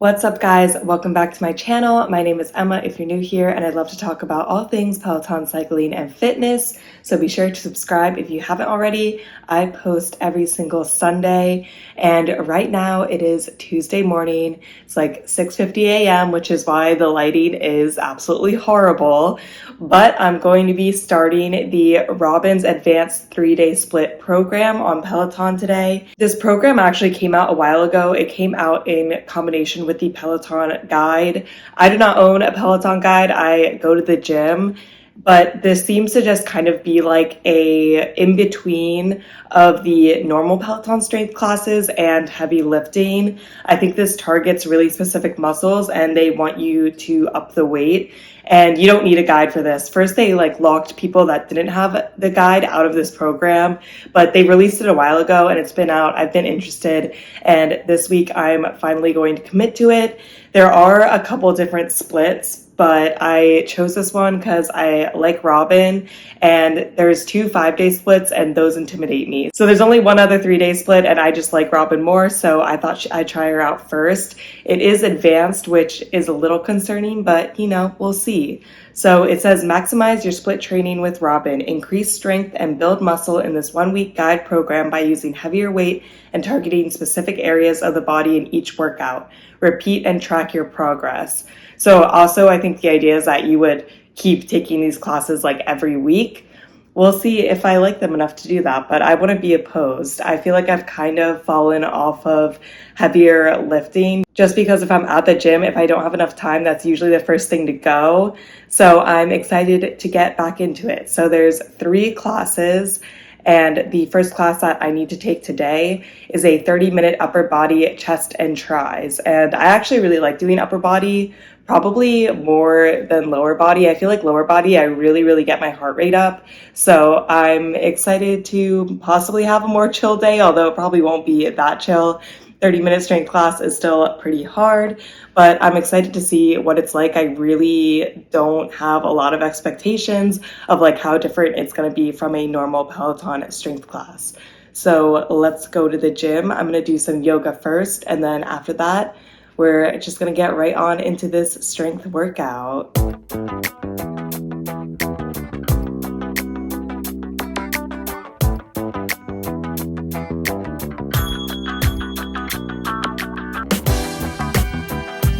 What's up, guys? Welcome back to my channel. My name is Emma if you're new here, and I'd love to talk about all things Peloton cycling and fitness. So be sure to subscribe if you haven't already. I post every single Sunday, and right now it is Tuesday morning. It's like 6:50 a.m., which is why the lighting is absolutely horrible. But I'm going to be starting the Robin's Advanced 3-Day Split program on Peloton today. This program actually came out a while ago. It came out in combination with the Peloton guide. I do not own a Peloton guide. I go to the gym, but this seems to just kind of be like a in-between of the normal Peloton strength classes and heavy lifting. I think this targets really specific muscles and they want you to up the weight. And you don't need a guide for this. First, they locked people that didn't have the guide out of this program, but they released it a while ago and it's been out. I've been interested, and this week I'm finally going to commit to it. There are a couple different splits, but I chose this one because I like Robin, and there's 2 5-day splits and those intimidate me. So there's only one other 3-day split and I just like Robin more, so I thought I'd try her out first. It is advanced, which is a little concerning, but we'll see. So it says, maximize your split training with Robin. Increase strength and build muscle in this 1-week guide program by using heavier weight and targeting specific areas of the body in each workout. Repeat and track your progress. So also, I think the idea is that you would keep taking these classes every week. We'll see if I like them enough to do that, but I wouldn't be opposed. I feel like I've kind of fallen off of heavier lifting just because if I'm at the gym, if I don't have enough time, that's usually the first thing to go. So I'm excited to get back into it. So there's 3 classes. And the first class that I need to take today is a 30-minute upper body, chest, and tris. And I actually really like doing upper body, probably more than lower body. I feel like lower body, I really get my heart rate up. So I'm excited to possibly have a more chill day, although it probably won't be that chill. 30-minute strength class is still pretty hard, but I'm excited to see what it's like. I really don't have a lot of expectations of how different it's going to be from a normal Peloton strength class. So let's go to the gym. I'm going to do some yoga first, and then after that, we're just going to get right on into this strength workout.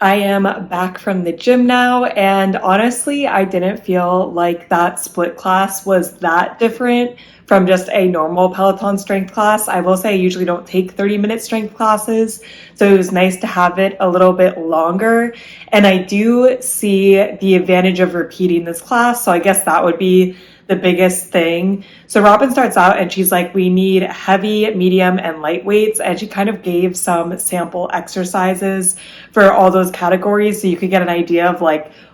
I am back from the gym now, and honestly, I didn't feel like that split class was that different from just a normal Peloton strength class. I will say I usually don't take 30-minute strength classes, so it was nice to have it a little bit longer. And I do see the advantage of repeating this class, so I guess that would be the biggest thing. So Robin starts out and she's like, we need heavy, medium, and light weights. And she kind of gave some sample exercises for all those categories so you could get an idea of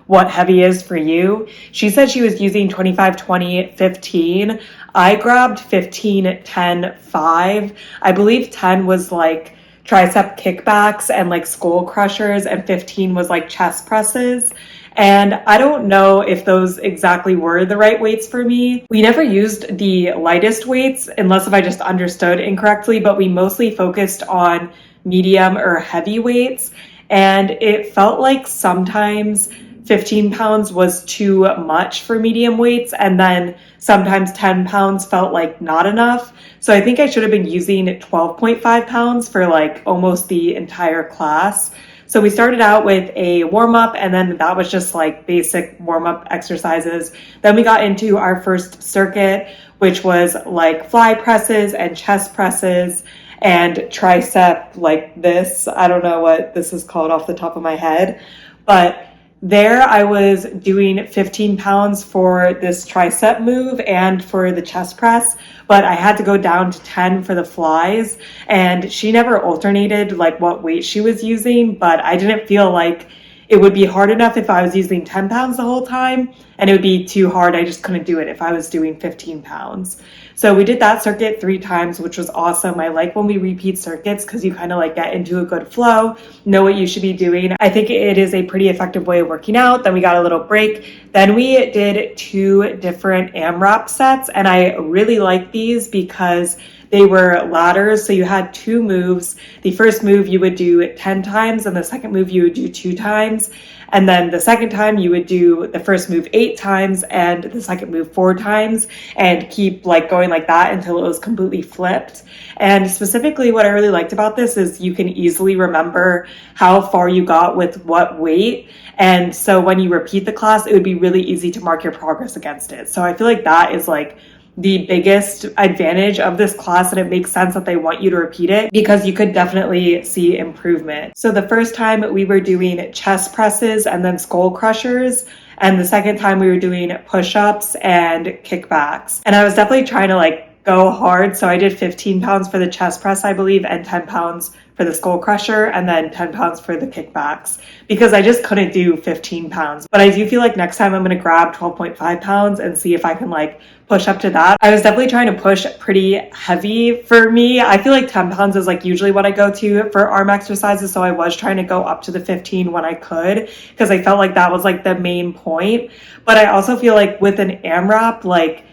what heavy is for you. She said she was using 25, 20, 15. I grabbed 15, 10, 5. I believe 10 was tricep kickbacks and skull crushers, and 15 was chest presses. And I don't know if those exactly were the right weights for me. We never used the lightest weights, unless if I just understood incorrectly, but we mostly focused on medium or heavy weights. And it felt like sometimes 15 pounds was too much for medium weights, and then sometimes 10 pounds felt not enough. So I think I should have been using 12.5 pounds for almost the entire class. So we started out with a warm-up, and then that was just basic warm-up exercises. Then we got into our first circuit, which was fly presses and chest presses and tricep this. I don't know what this is called off the top of my head, but there I was doing 15 pounds for this tricep move and for the chest press, but I had to go down to 10 for the flies, and she never alternated what weight she was using, but I didn't feel like it would be hard enough if I was using 10 pounds the whole time, and it would be too hard. I just couldn't do it if I was doing 15 pounds. So we did that circuit 3 times, which was awesome. I like when we repeat circuits because you kind of get into a good flow, know what you should be doing. I think it is a pretty effective way of working out. Then we got a little break. Then we did 2 different AMRAP sets, and I really like these because they were ladders. So you had 2 moves. The first move you would do 10 times, and the second move you would do 2 times. And then the second time you would do the first move 8 times and the second move 4 times, and keep like going like that until it was completely flipped. And specifically what I really liked about this is you can easily remember how far you got with what weight. And so when you repeat the class, it would be really easy to mark your progress against it. So I feel like that is like the biggest advantage of this class, and it makes sense that they want you to repeat it because you could definitely see improvement. So the first time we were doing chest presses and then skull crushers, and the second time we were doing push-ups and kickbacks. And I was definitely trying to like go hard. So I did 15 pounds for the chest press, I believe, and 10 pounds for the skull crusher, and then 10 pounds for the kickbacks, because I just couldn't do 15 pounds. But I do feel like next time I'm going to grab 12.5 pounds and see if I can like push up to that. I was definitely trying to push pretty heavy. For me, I feel like 10 pounds is like usually what I go to for arm exercises. So I was trying to go up to the 15 when I could, because I felt like that was like the main point. But I also feel like with an AMRAP, like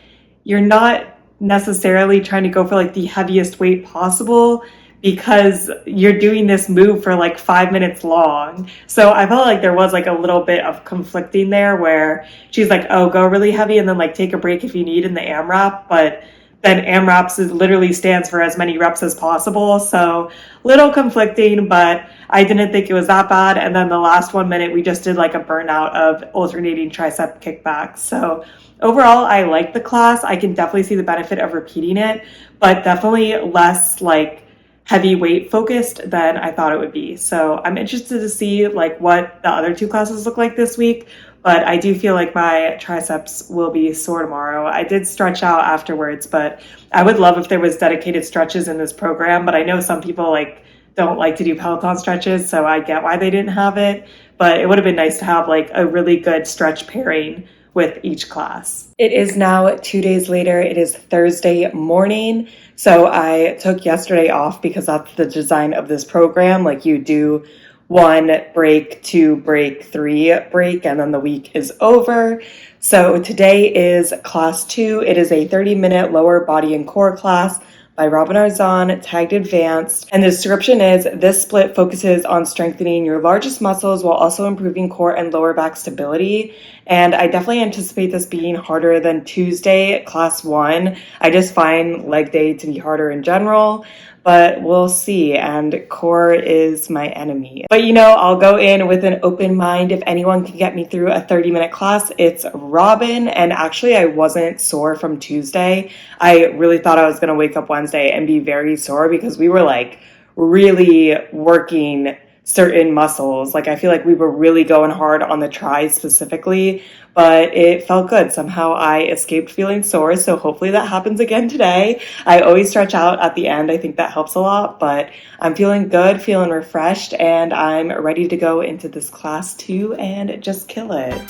you're not necessarily trying to go for like the heaviest weight possible, because you're doing this move for like 5 minutes long. So I felt like there was like a little bit of conflicting there, where she's like, oh, go really heavy and then like take a break if you need in the AMRAP. But then AMRAPs literally stands for as many reps as possible. So little conflicting, but I didn't think it was that bad. And then the last 1 minute, we just did like a burnout of alternating tricep kickbacks. So overall, I like the class. I can definitely see the benefit of repeating it, but definitely less like heavy weight focused than I thought it would be. So I'm interested to see like what the other 2 classes look like this week, but I do feel like my triceps will be sore tomorrow. I did stretch out afterwards, but I would love if there was dedicated stretches in this program, but I know some people like don't like to do Peloton stretches, so I get why they didn't have it, but it would have been nice to have like a really good stretch pairing with each class. It is now 2 days later. It is Thursday morning. So I took yesterday off because that's the design of this program. Like you do 1 break, 2 break, 3 break, and then the week is over. So today is class 2. It is a 30-minute lower body and core class by Robin Arzón, tagged advanced. And the description is, this split focuses on strengthening your largest muscles while also improving core and lower back stability. And I definitely anticipate this being harder than Tuesday, class 1. I just find leg day to be harder in general, but we'll see. And core is my enemy. But you know, I'll go in with an open mind. If anyone can get me through a 30-minute class, it's Robin. And actually, I wasn't sore from Tuesday. I really thought I was going to wake up Wednesday and be very sore, because we were like really working certain muscles. Like I feel like we were really going hard on the tries specifically, but it felt good. Somehow I escaped feeling sore, so hopefully that happens again today. I always stretch out at the end. I think that helps a lot, but I'm feeling good, feeling refreshed, and I'm ready to go into this class 2 and just kill it.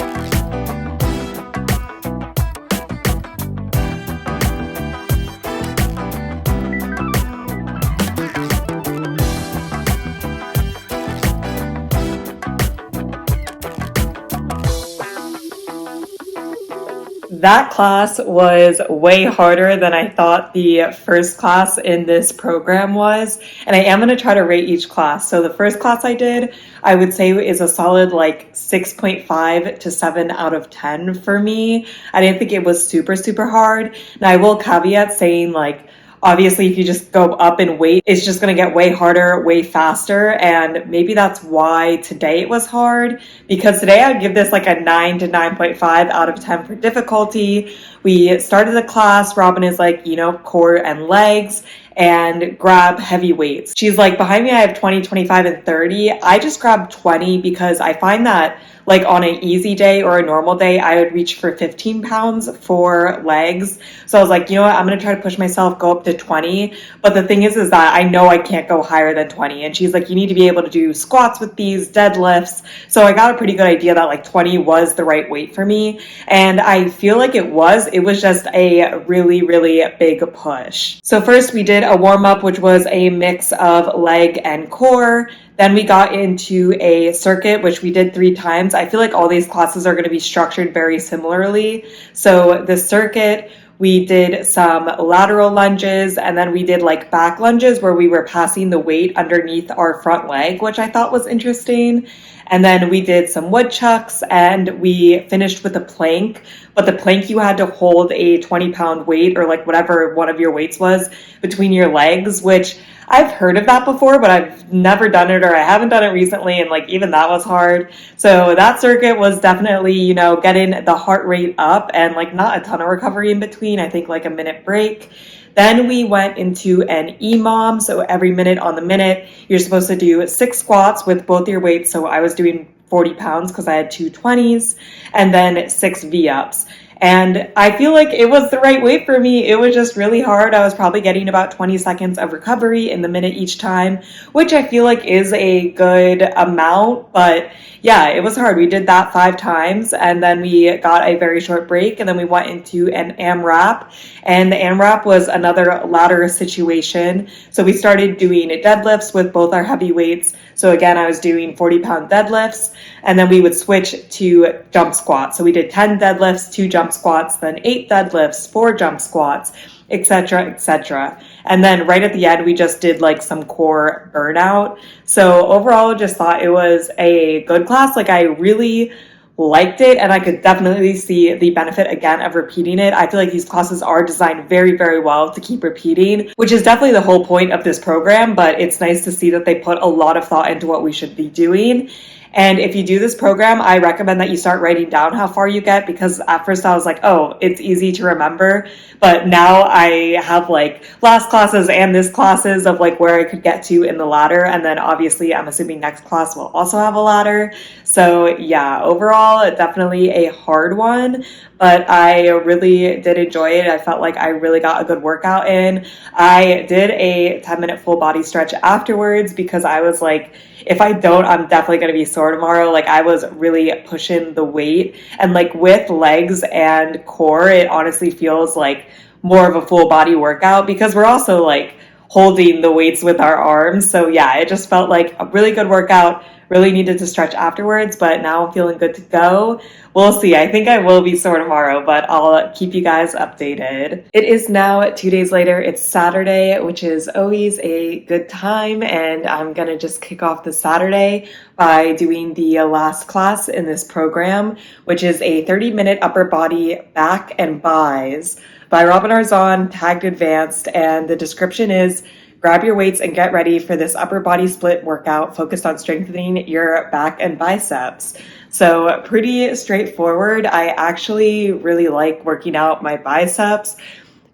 That class was way harder than I thought the first class in this program was. And I am going to try to rate each class. So the first class I did, I would say is a solid like 6.5 to 7 out of 10 for me. I didn't think it was super, super hard. Now I will caveat saying like, obviously, if you just go up in weight, it's just going to get way harder, way faster. And maybe that's why today it was hard, because today I would give this like a 9 to 9.5 out of 10 for difficulty. We started the class. Robin is like, you know, core and legs and grab heavy weights. She's like, behind me, I have 20, 25, and 30. I just grabbed 20 because I find that like on an easy day or a normal day, I would reach for 15 pounds for legs. So I was like, you know what, I'm going to try to push myself, go up to 20. But the thing is that I know I can't go higher than 20. And she's like, you need to be able to do squats with these, deadlifts. So I got a pretty good idea that like 20 was the right weight for me. And I feel like it was just a really, really big push. So first we did a warm up, which was a mix of leg and core. Then we got into a circuit, which we did 3 times. I feel like all these classes are going to be structured very similarly. So the circuit, We did some lateral lunges, and then we did like back lunges where we were passing the weight underneath our front leg, which I thought was interesting. And then we did some wood chucks, and we finished with a plank. But the plank, you had to hold a 20-pound weight or like whatever one of your weights was between your legs, which I've heard of that before, but I've never done it, or I haven't done it recently. And like even that was hard. So that circuit was definitely, getting the heart rate up and like not a ton of recovery in between. I think like a minute break. Then we went into an EMOM. So every minute on the minute, you're supposed to do 6 squats with both your weights. So I was doing 40 pounds because I had 2 20s, and then 6 V-ups. And I feel like it was the right weight for me. It was just really hard. I was probably getting about 20 seconds of recovery in the minute each time, which I feel like is a good amount. But yeah, it was hard. We did that 5 times, and then we got a very short break, and then we went into an AMRAP. And the AMRAP was another ladder situation. So we started doing deadlifts with both our heavy weights. So again, I was doing 40-pound deadlifts, and then we would switch to jump squats. So we did 10 deadlifts, 2 jump squats, then 8 deadlifts, 4 jump squats, etc., etc. And then right at the end, we just did like some core burnout. So overall, just thought it was a good class. Like I really liked it, and I could definitely see the benefit again of repeating it. I feel like these classes are designed very, very well to keep repeating, which is definitely the whole point of this program, but it's nice to see that they put a lot of thought into what we should be doing. And if you do this program, I recommend that you start writing down how far you get, because at first I was like, oh, it's easy to remember. But now I have like last classes and this classes of like where I could get to in the ladder. And then obviously I'm assuming next class will also have a ladder. So yeah, overall, definitely a hard one, but I really did enjoy it. I felt like I really got a good workout in. I did a 10-minute full body stretch afterwards because I was like, if I don't, I'm definitely going to be sore tomorrow. Like I was really pushing the weight, and like with legs and core, it honestly feels like more of a full body workout because we're also like holding the weights with our arms. So yeah, it just felt like a really good workout. Really needed to stretch afterwards, but now I'm feeling good to go. We'll see. I think I will be sore tomorrow, but I'll keep you guys updated. It is now 2 days later. It's Saturday, which is always a good time, and I'm gonna just kick off the Saturday by doing the last class in this program, which is a 30-minute upper body back and buys by Robin Arzón, tagged advanced, and the description is: grab your weights and get ready for this upper body split workout focused on strengthening your back and biceps. So pretty straightforward. I actually really like working out my biceps.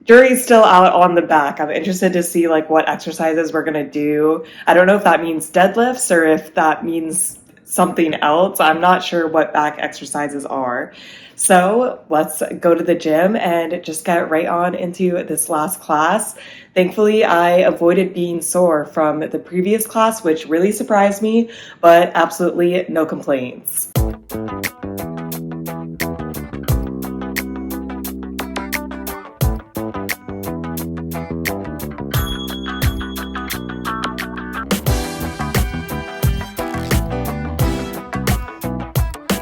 Jury's still out on the back. I'm interested to see like what exercises we're gonna do. I don't know if that means deadlifts or if that means something else. I'm not sure what back exercises are. So let's go to the gym and just get right on into this last class. Thankfully, I avoided being sore from the previous class, which really surprised me, but absolutely no complaints.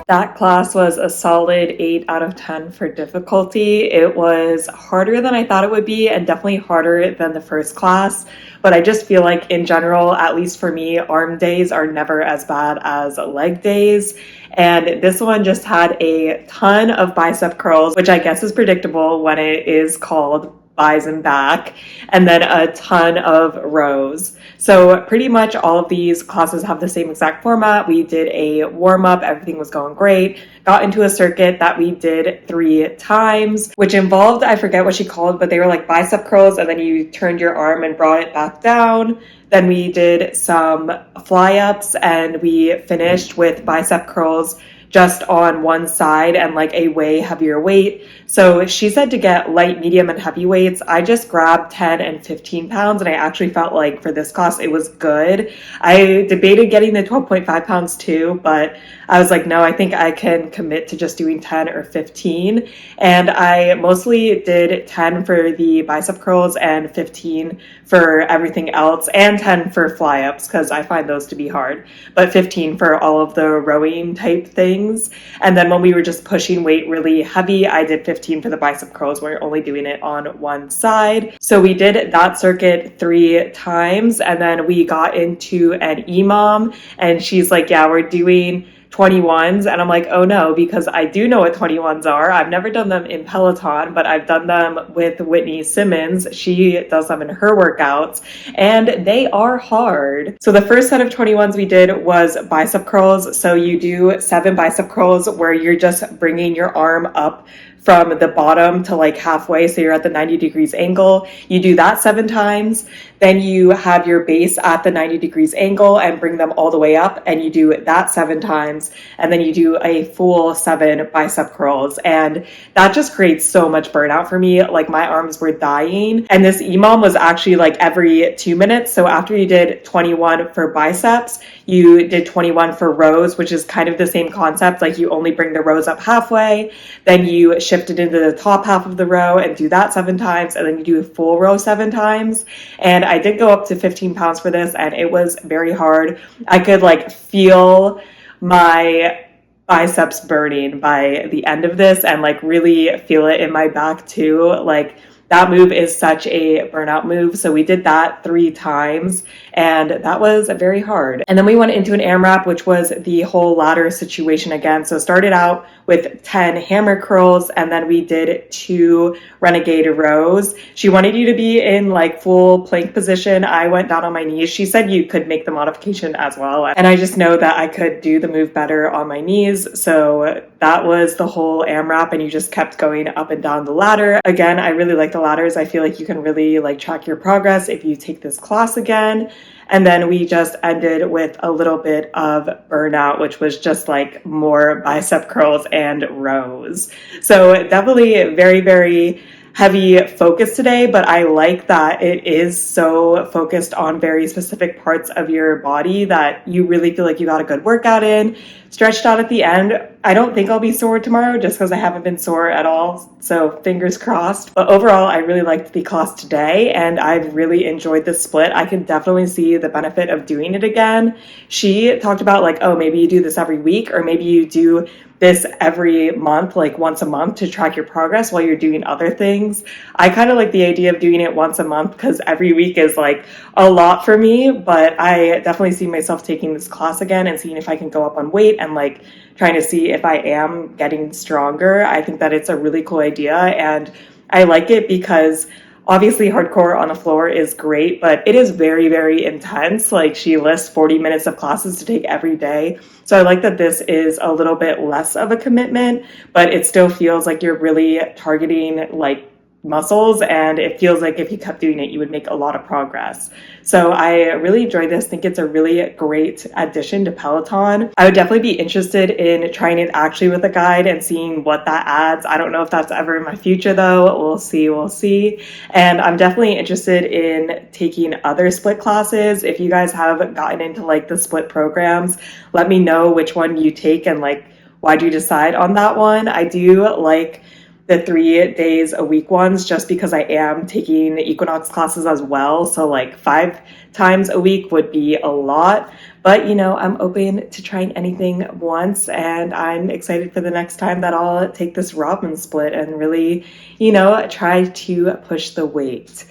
That class was a solid 8 out of 10 for difficulty. It was harder than I thought it would be, and definitely harder than the first class. But I just feel like in general, at least for me, arm days are never as bad as leg days. And this one just had a ton of bicep curls, which I guess is predictable when it is called buys and back, and then a ton of rows. So pretty much all of these classes have the same exact format. We did a warm-up, everything was going great, got into a circuit that we did 3 times, which involved, I forget what she called, but they were like bicep curls, and then you turned your arm and brought it back down. Then we did some fly-ups, and we finished with bicep curls just on one side and like a way heavier weight. So she said to get light, medium, and heavy weights. I just grabbed 10 and 15 pounds, and I actually felt like for this class it was good. I debated getting the 12.5 pounds too, but I was like, no, I think I can commit to just doing 10 or 15. And I mostly did 10 for the bicep curls and 15 for everything else, and 10 for fly-ups because I find those to be hard, but 15 for all of the rowing type things. things. And then when we were just pushing weight really heavy, I did 15 for the bicep curls where you're only doing it on one side. So we did that circuit 3 times, and then we got into an EMOM, and she's like, yeah, we're doing 21s. And I'm like, oh no, because I do know what 21s are. I've never done them in Peloton, but I've done them with Whitney Simmons. She does them in her workouts, and they are hard. So the first set of 21s we did was bicep curls. So you do 7 bicep curls where you're just bringing your arm up from the bottom to like halfway, so you're at the 90 degrees angle. You do that 7 times. Then you have your base at the 90 degrees angle and bring them all the way up, and you do that 7 times. And then you do a full 7 bicep curls. And that just creates so much burnout for me. Like my arms were dying. And this EMOM was actually like every 2 minutes. So after you did 21 for biceps, you did 21 for rows, which is kind of the same concept. Like you only bring the rows up halfway, then you shift it into the top half of the row and do that 7 times. And then you do a full row 7 times. And I did go up to 15 pounds for this, and it was very hard. I could like feel my biceps burning by the end of this, and like really feel it in my back too. Like that move is such a burnout move. So we did that 3 times, and that was very hard. And then we went into an AMRAP, which was the whole ladder situation again. So started out with 10 hammer curls, and then we did 2 renegade rows. She wanted you to be in like full plank position. I went down on my knees. She said you could make the modification as well. And I just know that I could do the move better on my knees. So that was the whole AMRAP, and you just kept going up and down the ladder. Again, I really like the ladders. I feel like you can really like track your progress if you take this class again. And then we just ended with a little bit of burnout, which was just like more bicep curls and rows. So definitely very, very heavy focus today, but I like that it is so focused on very specific parts of your body that you really feel like you got a good workout in, stretched out at the end. I don't think I'll be sore tomorrow just because I haven't been sore at all, so fingers crossed. But overall, I really liked the class today, and I've really enjoyed the split. I can definitely see the benefit of doing it again. She talked about like, oh, maybe you do this every week, or maybe you do this every month, like once a month, to track your progress while you're doing other things. I kind of like the idea of doing it once a month because every week is like a lot for me, but I definitely see myself taking this class again and seeing if I can go up on weight and like trying to see if I am getting stronger. I think that it's a really cool idea, and I like it because obviously hardcore on the floor is great, but it is very, very intense. Like she lists 40 minutes of classes to take every day. So I like that this is a little bit less of a commitment, but it still feels like you're really targeting like muscles, and it feels like if you kept doing it, you would make a lot of progress. So I really enjoyed this. I think it's a really great addition to Peloton. I would definitely be interested in trying it actually with a guide and seeing what that adds. I don't know if that's ever in my future though. We'll see. And I'm definitely interested in taking other split classes. If you guys have gotten into like the split programs, let me know which one you take and like why'd you decide on that one. I do like the 3 days a week ones just because I am taking Equinox classes as well. So like 5 times a week would be a lot, but you know, I'm open to trying anything once, and I'm excited for the next time that I'll take this Robin split and really, you know, try to push the weight.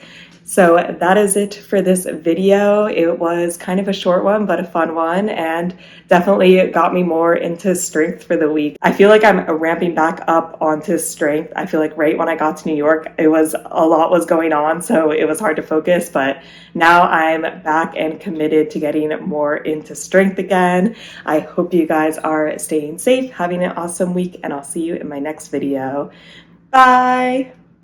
So that is it for this video. It was kind of a short one, but a fun one, and definitely got me more into strength for the week. I feel like I'm ramping back up onto strength. I feel like right when I got to New York, a lot was going on, so it was hard to focus, but now I'm back and committed to getting more into strength again. I hope you guys are staying safe, having an awesome week, and I'll see you in my next video. Bye!